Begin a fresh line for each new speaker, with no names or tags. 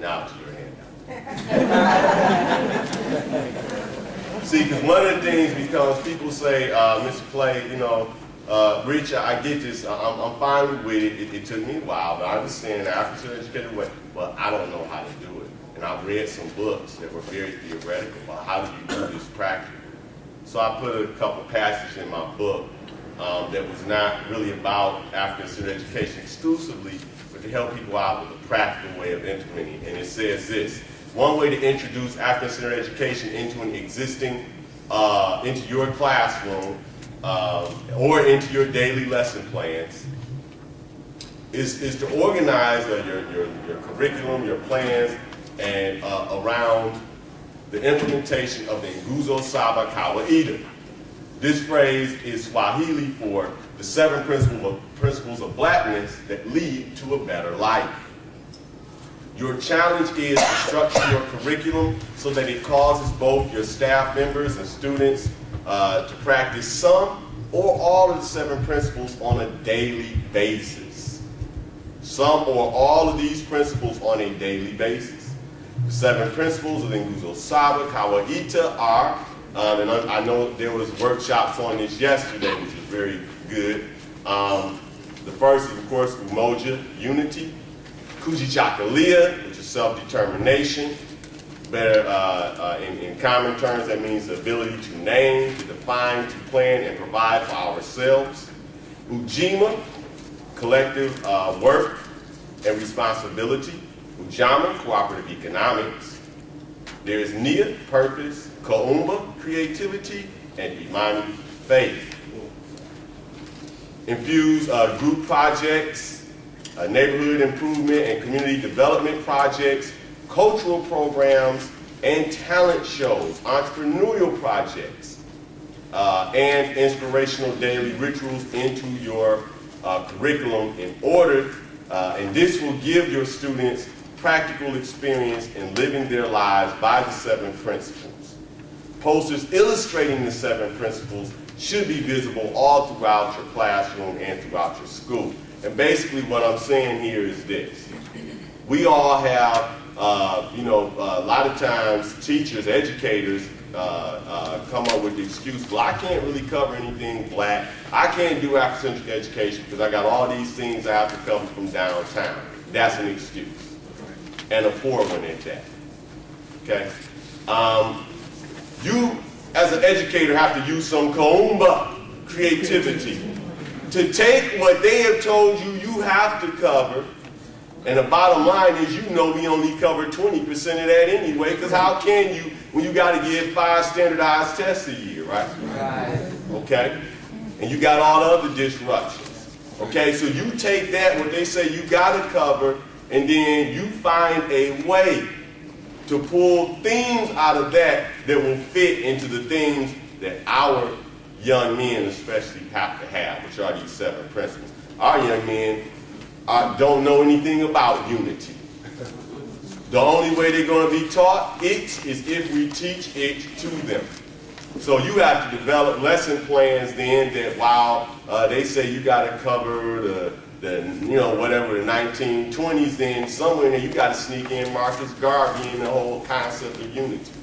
Now to your handout. See, because one of the things, because people say, Mr. Clay, you know, Rich, I get this, I'm fine with it. It took me a while, but I understand the African educated way, but I don't know how to do it. And I've read some books that were very theoretical about how do you do this practically. So I put a couple passages in my book that was not really about African education exclusively, but to help people out with a practical way of implementing. And it says this: one way to introduce African education into an existing, into your classroom or into your daily lesson plans is to organize your curriculum, your plans, and around the implementation of the Nguzo Saba Kawaida. This phrase is Swahili for the 7 principles of blackness that lead to a better life. Your challenge is to structure your curriculum so that it causes both your staff members and students to practice some or all of the 7 principles on a daily basis. Some or all of these principles on a daily basis. The 7 principles of the Nguzo Saba Kawaida are, and I know there was workshops on this yesterday, which is very good. The first is, of course, Umoja, unity. Kujichagulia, which is self-determination. Better, in common terms, that means the ability to name, to define, to plan, and provide for ourselves. Ujima, collective work and responsibility. Ujama, cooperative economics. There is Nia, purpose. Kaumba, creativity. And Imani, faith. Infuse group projects, neighborhood improvement and community development projects, cultural programs, and talent shows, entrepreneurial projects, and inspirational daily rituals into your curriculum in order, and this will give your students practical experience in living their lives by the 7 principles. Posters illustrating the 7 principles should be visible all throughout your classroom and throughout your school. And basically what I'm saying here is this. We all have, a lot of times teachers, educators come up with the excuse, well, I can't really cover anything black. I can't do Afrocentric education because I got all these things I have to cover from downtown. That's an excuse. And a poor one at that. Okay? You, as an educator, have to use some Kaumba creativity to take what they have told you you have to cover, and the bottom line is, you know, we only cover 20% of that anyway, because how can you when you got to give 5 standardized tests a year, right? Right. Okay? And you got all the other disruptions. Okay, so you take that, what they say you got to cover, and then you find a way to pull themes out of that that will fit into the things that our young men especially have to have, which are these 7 principles. Our young men don't know anything about unity. The only way they're going to be taught it is if we teach it to them. So you have to develop lesson plans then that while they say you got to cover the 1920s, then somewhere in there you got to sneak in Marcus Garvey and the whole concept of unity.